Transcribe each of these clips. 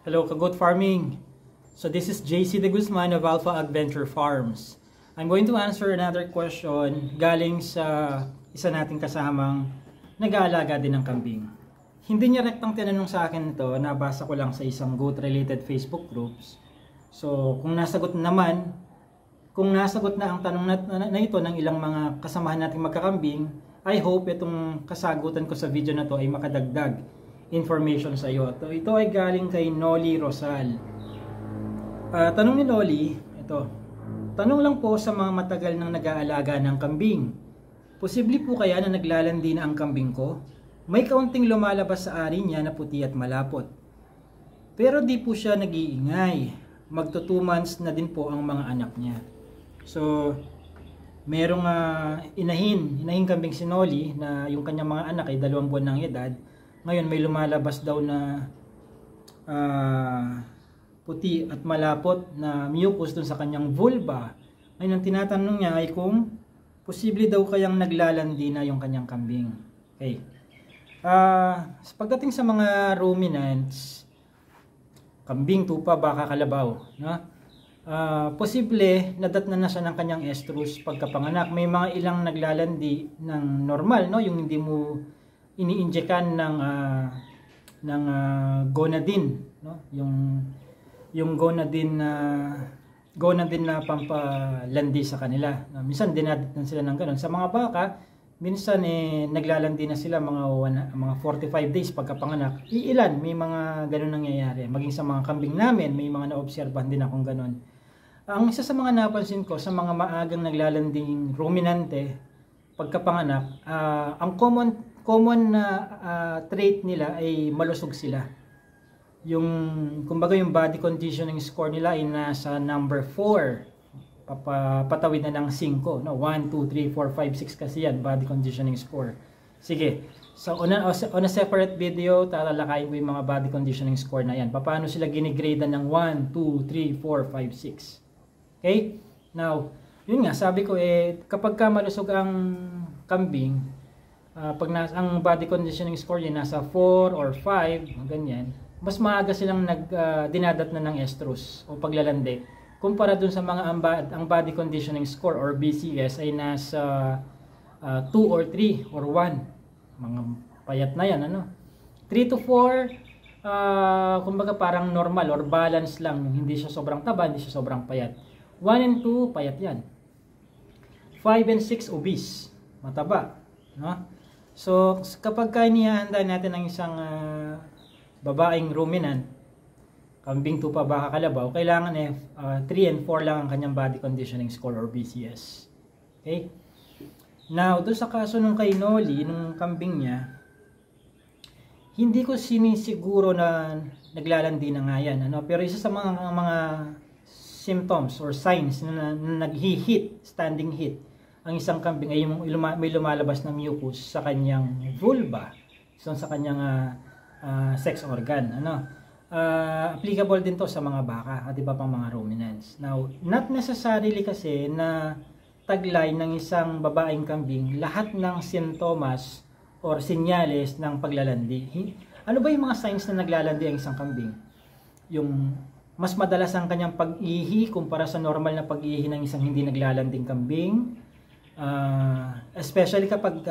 Hello, Kagoat Farming. So this is JC De Guzman of Alpha Adventure Farms. I'm going to answer another question galing sa isa nating kasamang nag-aalaga din ng kambing. Hindi niya rektang tinanong sa akin ito, nabasa ko lang sa isang goat-related Facebook groups. So kung nasagot na ang tanong na ito ng ilang mga kasamahan nating magkakambing, I hope itong kasagutan ko sa video na to ay makadagdag information sa iyo. Ito ay galing kay Noli Rosal. Tanong ni Noli, ito. Tanong lang po sa mga matagal nang nag-aalaga ng kambing. Posible po kaya na naglalandi na ang kambing ko? May kaunting lumalabas sa ari niya na puti at malapot. Pero di po siya nag-iingay. Magto 2 months na din po ang mga anak niya. So, merong inahing kambing si Noli na yung kanyang mga anak ay 2 buwan ng edad. Ngayon may lumalabas daw na puti at malapot na mucus dun sa kanyang vulva. Ngayon ang tinatanong niya ay kung posible daw kayang naglalandi na yung kanyang kambing. Okay. Pagdating sa mga ruminants, kambing, tupa, baka, kalabaw, no? Posible nadatnan na siya ng kanyang estrus pagkapanganak. May mga ilang naglalandi ng normal, no? Yung hindi mo iniinjekan ng gonadin, no? Yung gonadin na pampalandi sa kanila. Minsan dinadatan sila ng ganun. Sa mga baka, minsan naglalandi na sila mga 45 days pagkapanganak. Iilan may mga ganun nangyayari. Maging sa mga kambing namin, may mga naobserbahan din akong ganun. Ang isa sa mga napansin ko sa mga maagang naglalanding ruminante pagkapanganak, ang common na trait nila ay malusog sila. Kumbaga yung body conditioning score nila ay nasa number 4. Patawid na ng 5, no? 1, 2, 3, 4, 5, 6 kasi yan, body conditioning score. Sige. So on a separate video, tatalakayin ko yung mga body conditioning score na yan. Paano sila ginigrade ng 1, 2, 3, 4, 5, 6. Okay? Now, yun nga, sabi ko kapag ka malusog ang kambing, pag ang body conditioning score niya nasa 4 or 5, ganyan, mas maaga silang dinadat na ng estrus o paglalandi. Kumpara dun sa mga ang body conditioning score or BCS ay nasa 2 or 3 or 1. Mga payat na yan, ano? 3 to 4, kumbaga parang normal or balance lang. Hindi siya sobrang taba, hindi siya sobrang payat. 1 and 2, payat yan. 5 and 6, obese. Mataba. No? So, kapag inihahanda natin ang isang babaeng ruminant, kambing, tupa, baka, kalabaw, kailangan 3 and 4 lang ang kanyang body conditioning score or BCS. Okay? Now, doon sa kaso nung kay Noli, nung kambing niya, hindi ko sinisiguro na naglalandi na nga yan. Ano? Pero isa sa mga symptoms or signs na nag-hit, standing hit, ang isang kambing ay may lumalabas na mucus sa kanyang vulva, sa kanyang sex organ. Ano? Applicable din to sa mga baka at iba pang mga ruminants. Now, not necessarily kasi na taglay ng isang babaeng kambing lahat ng sintomas or senyales ng paglalandi. Ano ba yung mga signs na naglalandi ang isang kambing? Yung mas madalas ang kanyang pag-ihi kumpara sa normal na pag-ihi ng isang hindi naglalanding kambing. Especially kapag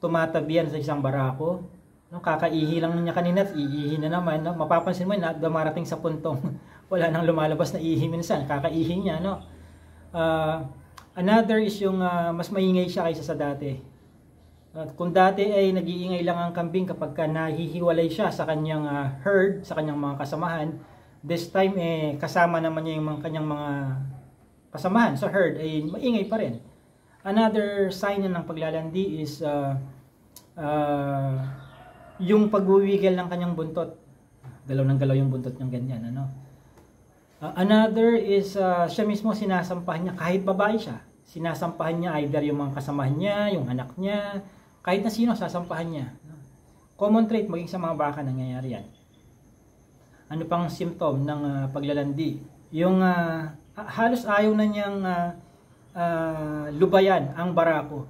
tumatabihan sa isang barako, no, kakaihi lang niya kanina at iihi na naman, no? Mapapansin mo na dumarating sa puntong wala nang lumalabas na ihi minsan, kakaihi niya, no? Another is yung mas maingay siya kaysa sa dati. Kung dati ay nag-iingay lang ang kambing kapag nahihiwalay siya sa kanyang herd, sa kanyang mga kasamahan, this time kasama naman niya yung kanyang mga kasamahan sa herd ay maingay pa rin. Another sign ng paglalandi is yung pagwiwigil ng kanyang buntot. Galaw ng galaw yung buntot niyang ganyan, ano? Another is siya mismo sinasampahan niya, kahit babae siya, sinasampahan niya either yung mga kasamahan niya, yung anak niya, kahit na sino sasampahan niya. Common trait maging sa mga baka nangyayari yan. Ano pang symptom ng paglalandi? Yung halos ayaw na niyang lubayan ang barako.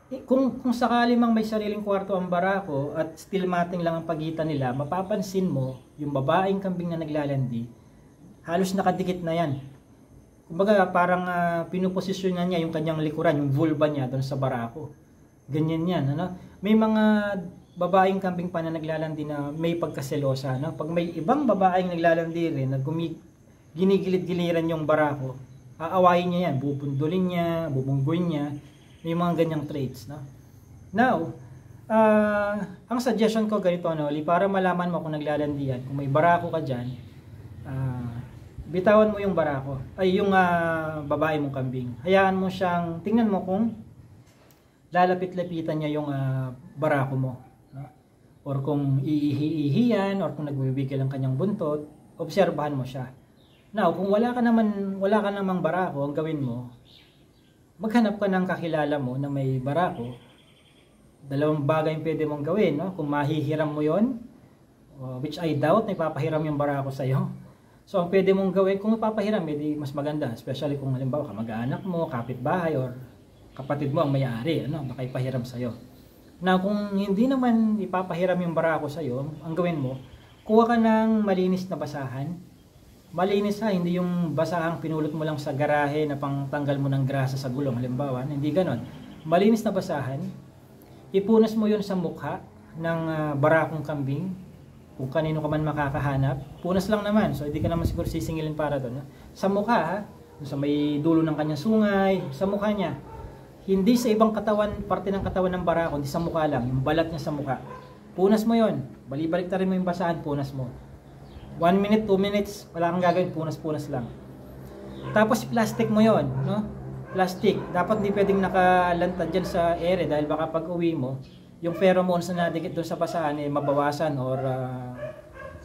Kung sakali mang may sariling kwarto ang barako at still mating lang ang pagitan nila, mapapansin mo yung babaeng kambing na naglalandi, halos nakadikit na yan. Kumbaga parang pinuposisyonan niya yung kanyang likuran, yung vulva niya doon sa barako. Ganyan yan, ano? May mga babaeng kambing pa na naglalandi na may pagkaselosa, no? Pag may ibang babaeng naglalandi rin na ginigilid-giliran yung barako, aawayin niya yan, bubundulin niya, bubunggoy niya. May mga ganyang traits, no? Now, ang suggestion ko ganito, Noli, para malaman mo kung naglalandi yan, kung may barako ka dyan, bitawan mo yung barako, ay yung babae mong kambing. Hayaan mo siyang, tingnan mo kung lalapit-lapitan niya yung barako mo, no? Or kung iihi-ihiyan, or kung nagbibigil ang kanyang buntot, obserbahan mo siya. Now, kung wala ka namang barako, ang gawin mo, maghanap ka ng kakilala mo na may barako. Dalawang bagay yung pwede mong gawin, no? Kung mahihiram mo yon, which I doubt na ipapahiram yung barako sa'yo. So, ang pwede mong gawin, kung ipapahiram, edi mas maganda. Especially kung halimbawa kamag-anak mo, kapitbahay, or kapatid mo ang may-ari, ano? Baka ipahiram sa'yo. Now, kung hindi naman ipapahiram yung barako sa'yo, ang gawin mo, kuha ka ng malinis na basahan. Malinis hindi yung basahang pinulot mo lang sa garahe na pangtanggal mo ng grasa sa gulong, halimbawa, hindi ganon. Malinis na basahan, ipunas mo yun sa mukha ng barakong kambing, kung kanino ka man makakahanap, punas lang naman, so hindi ka naman siguro sisingilin para doon. Sa mukha, sa may dulo ng kanyang sungay, sa mukha niya, hindi sa ibang katawan, parte ng katawan ng barako, hindi sa mukha lang, yung balat niya sa mukha. Punas mo yun, balibalik rin mo yung basahan, punas mo. 1 minute, 2 minutes, wala kang gagawin, punas-punas lang. Tapos plastic mo yon, no? Plastic. Dapat hindi pwedeng nakalantad dyan sa ere dahil baka pag uwi mo, yung pheromones na nadikit doon sa basahan mabawasan or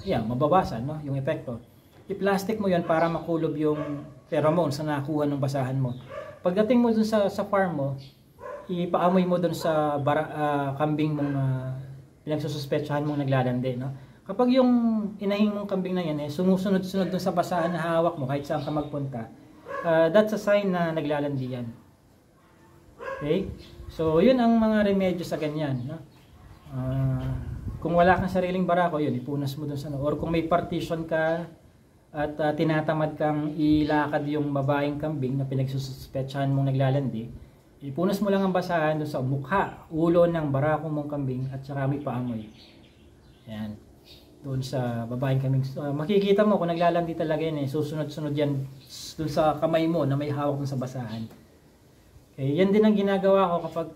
mabawasan, no? Yung epekto. I-plastic mo yon para makulob yung pheromones na nakuha ng basahan mo. Pagdating mo doon sa farm mo, ipaamoy mo doon sa kambing mong pinagsususpetsahan mong naglalandi, no? Kapag yung inahing mong kambing na yan sumusunod-sunod dun sa basahan na hawak mo kahit saan ka magpunta, that's a sign na naglalandi yan. Okay? So, yun ang mga remedyo sa ganyan, no? Kung wala kang sariling barako, yun, ipunas mo dun sa or kung may partition ka at tinatamad kang ilakad yung babaeng kambing na pinagsususpetsahan mong naglalandi, ipunas mo lang ang basahan dun sa mukha, ulo ng barako mong kambing at saka may paamoy. Yan. Doon sa babaeng kambing. Makikita mo kung naglalandi talaga yan susunod-sunod yan doon sa kamay mo na may hawak dun sa basahan. Okay, yan din ang ginagawa ko kapag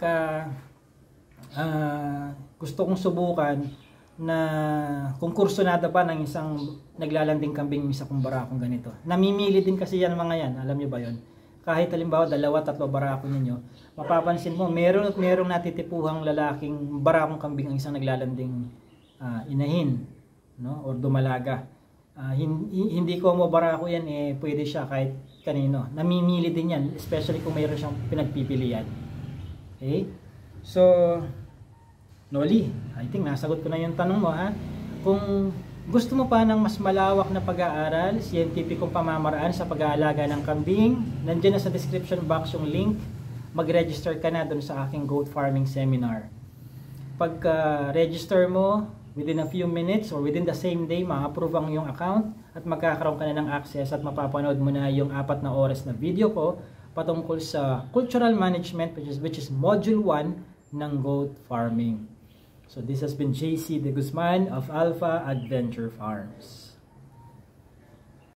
gusto kong subukan na kung kursunada pa ng isang naglalanding kambing isa kong barakong ganito. Namimili din kasi yan mga yan, alam nyo ba yon? Kahit halimbawa 2-3 barako ninyo, mapapansin mo merong natitipuhang lalaking barakong kambing ang isang naglalanding inahin, no, or dumalaga. Hindi ko mo barako yan pwede siya kahit kanino. Namimili din yan, especially kung mayroon siyang pinagpipilian. Okay? So, Noli, I think nasagot ko na yung tanong mo, ha. Kung gusto mo pa ng mas malawak na pag-aaral, siyentipikong pamamaraan sa pag-aalaga ng kambing, nandiyan na sa description box yung link. Mag-register ka na doon sa aking goat farming seminar. Pagka-register mo, within a few minutes or within the same day, ma-approve ang iyong account at magkakaroon ka na ng access at mapapanood mo na yung 4 na oras na video ko patungkol sa cultural management which is module 1 ng goat farming. So this has been JC De Guzman of Alpha Adventure Farms.